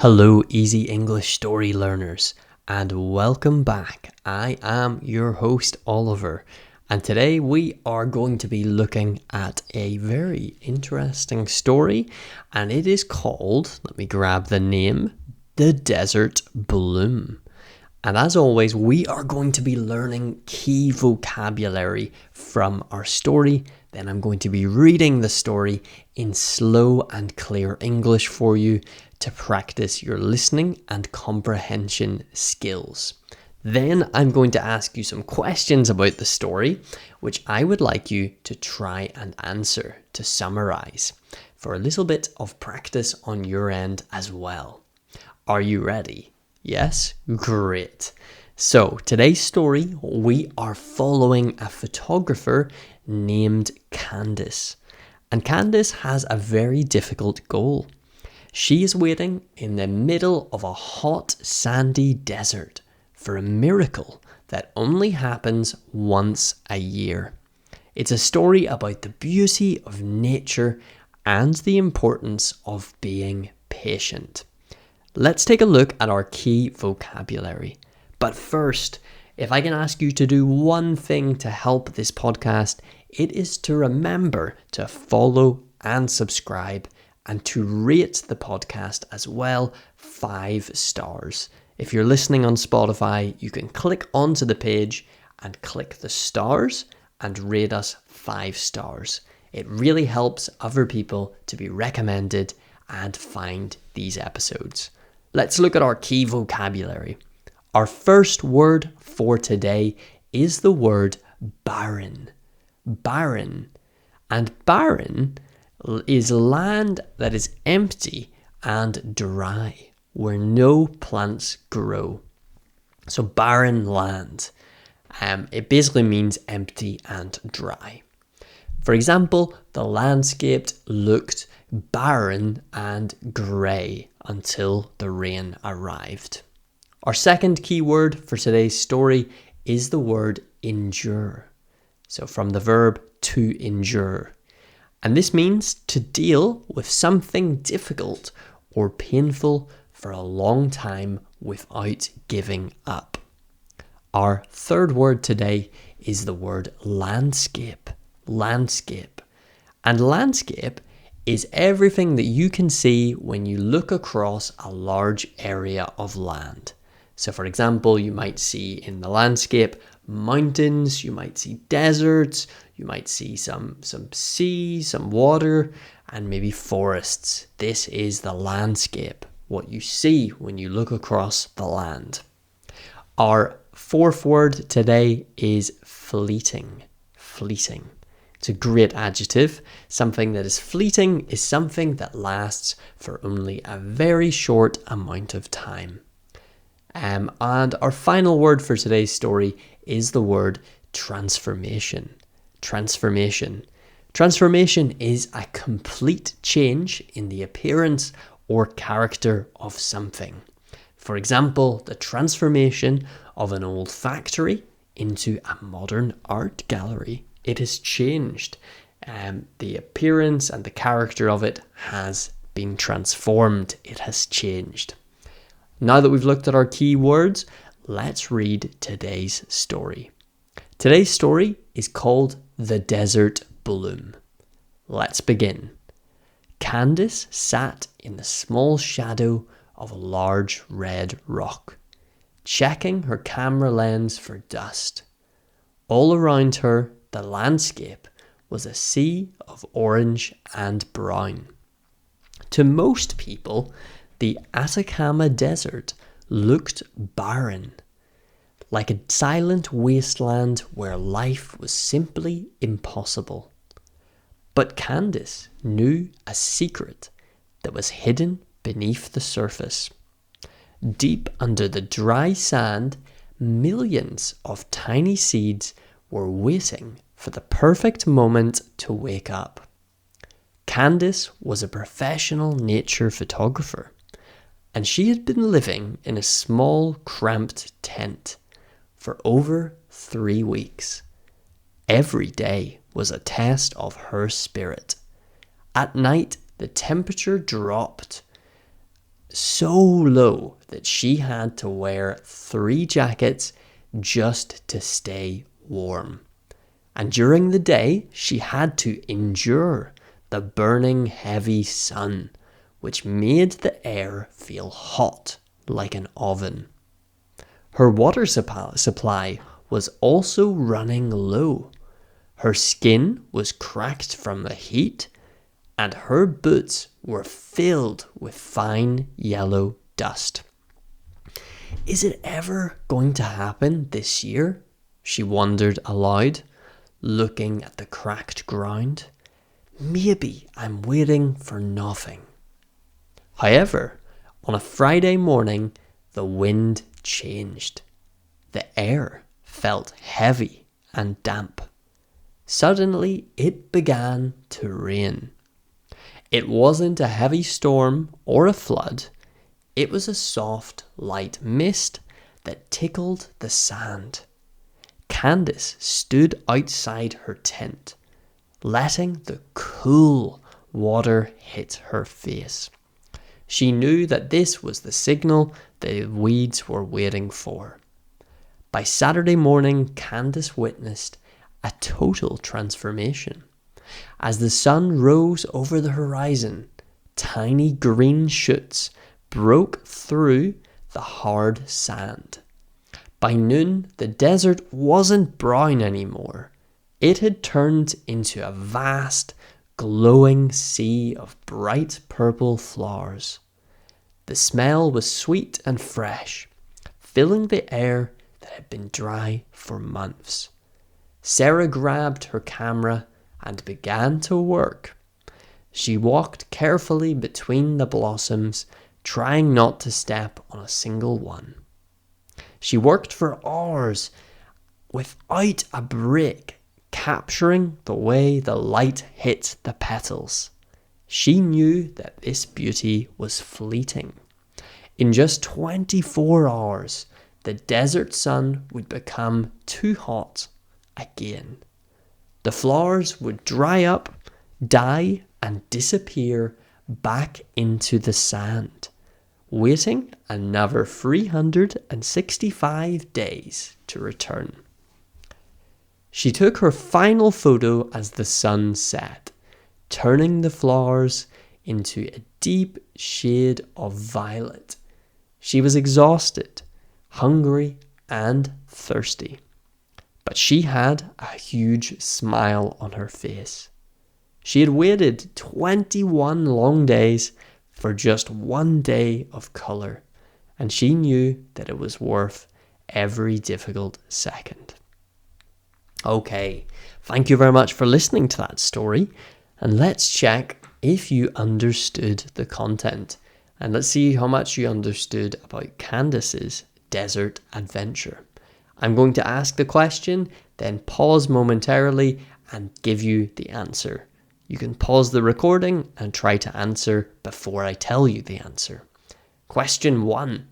Hello, Easy English Story learners, and welcome back. I am your host, Oliver, and today we are going to be looking at a very interesting story, and it is called, let me grab the name, The Desert Bloom. And as always, we are going to be learning key vocabulary from our story. Then I'm going to be reading the story in slow and clear English for you to practice your listening and comprehension skills. Then I'm going to ask you some questions about the story, which I would like you to try and answer to summarize for a little bit of practice on your end as well. Are you ready? Yes? Great. So, today's story, we are following a photographer named Candace. And Candace has a very difficult goal. She is waiting in the middle of a hot, sandy desert for a miracle that only happens once a year. It's a story about the beauty of nature and the importance of being patient. Let's take a look at our key vocabulary. But first, if I can ask you to do one thing to help this podcast, it is to remember to follow and subscribe and to rate the podcast as well 5 stars. If you're listening on Spotify, you can click onto the page and click the stars and rate us 5 stars. It really helps other people to be recommended and find these episodes. Let's look at our key vocabulary. Our first word for today is the word barren. Barren. And barren is land that is empty and dry, where no plants grow. So barren land. It basically means empty and dry. For example, the landscape looked barren and grey until the rain arrived. Our second key word for today's story is the word endure. So from the verb to endure. And this means to deal with something difficult or painful for a long time without giving up. Our third word today is the word landscape. Landscape. And landscape is everything that you can see when you look across a large area of land. So for example, you might see in the landscape mountains, you might see deserts, you might see some sea, some water, and maybe forests. This is the landscape, what you see when you look across the land. Our fourth word today is fleeting. Fleeting. It's a great adjective. Something that is fleeting is something that lasts for only a very short amount of time. And our final word for today's story is the word transformation. Transformation. Transformation is a complete change in the appearance or character of something. For example, the transformation of an old factory into a modern art gallery. It has changed. The appearance and the character of it has been transformed. It has changed. Now that we've looked at our key words, let's read today's story. Today's story is called The Desert Bloom. Let's begin. Candace sat in the small shadow of a large red rock, checking her camera lens for dust. All around her, the landscape was a sea of orange and brown. To most people, the Atacama Desert looked barren, like a silent wasteland where life was simply impossible. But Candace knew a secret that was hidden beneath the surface. Deep under the dry sand, millions of tiny seeds were waiting for the perfect moment to wake up. Candace was a professional nature photographer, and she had been living in a small, cramped tent for over 3 weeks. Every day was a test of her spirit. At night, the temperature dropped so low that she had to wear 3 jackets just to stay warm. And during the day, she had to endure the burning heavy sun, which made the air feel hot like an oven. Her water supply was also running low. Her skin was cracked from the heat, and her boots were filled with fine yellow dust. Is it ever going to happen this year? She wondered aloud, looking at the cracked ground. Maybe I'm waiting for nothing. However, on a Friday morning, the wind changed. The air felt heavy and damp. Suddenly, it began to rain. It wasn't a heavy storm or a flood. It was a soft, light mist that tickled the sand. Candace stood outside her tent, letting the cool water hit her face. She knew that this was the signal the weeds were waiting for. By Saturday morning, Candace witnessed a total transformation. As the sun rose over the horizon, tiny green shoots broke through the hard sand. By noon, the desert wasn't brown anymore. It had turned into a vast, glowing sea of bright purple flowers. The smell was sweet and fresh, filling the air that had been dry for months. Sarah grabbed her camera and began to work. She walked carefully between the blossoms, trying not to step on a single one. She worked for hours without a break, capturing the way the light hit the petals. She knew that this beauty was fleeting. In just 24 hours, the desert sun would become too hot again. The flowers would dry up, die, and disappear back into the sand, waiting another 365 days to return. She took her final photo as the sun set, turning the flowers into a deep shade of violet. She was exhausted, hungry, and thirsty, but she had a huge smile on her face. She had waited 21 long days for just one day of colour, and she knew that it was worth every difficult second. Okay, thank you very much for listening to that story, and let's check if you understood the content, and let's see how much you understood about Candace's desert adventure. I'm going to ask the question, then pause momentarily and give you the answer. You can pause the recording and try to answer before I tell you the answer. Question 1.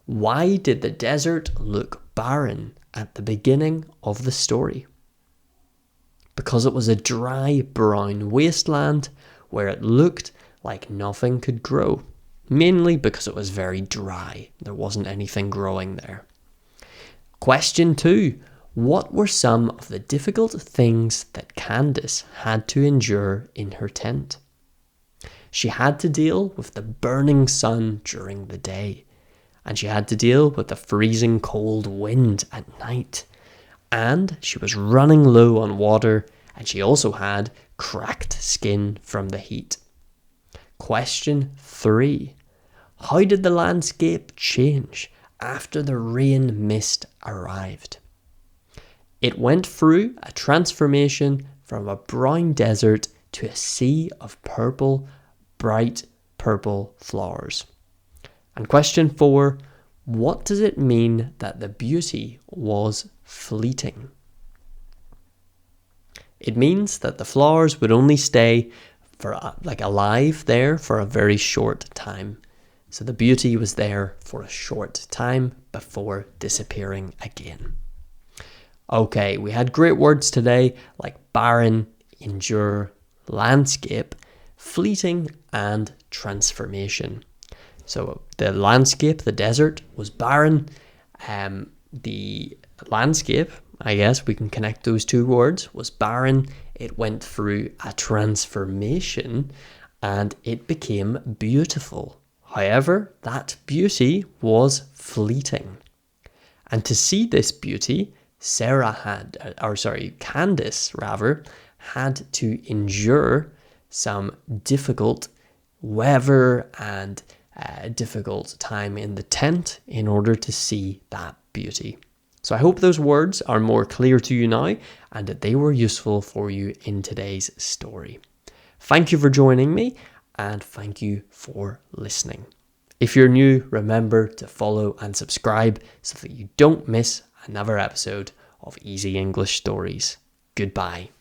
Why did the desert look barren at the beginning of the story? Because it was a dry, brown wasteland where it looked like nothing could grow. Mainly because it was very dry. There wasn't anything growing there. Question 2. What were some of the difficult things that Candace had to endure in her tent? She had to deal with the burning sun during the day, and she had to deal with the freezing cold wind at night, and she was running low on water, and she also had cracked skin from the heat. Question 3. How did the landscape change after the rain mist arrived? It went through a transformation from a brown desert to a sea of purple, bright purple flowers. And question 4, what does it mean that the beauty was fleeting? It means that the flowers would only stay alive there for a very short time. So the beauty was there for a short time before disappearing again. Okay, we had great words today like barren, endure, landscape, fleeting, and transformation. So the landscape, the desert, was barren. The landscape, I guess we can connect those two words, was barren. It went through a transformation and it became beautiful. However, that beauty was fleeting. And to see this beauty, Candace had to endure some difficult weather and a difficult time in the tent in order to see that beauty. So I hope those words are more clear to you now and that they were useful for you in today's story. Thank you for joining me and thank you for listening. If you're new, remember to follow and subscribe so that you don't miss another episode of Easy English Stories. Goodbye.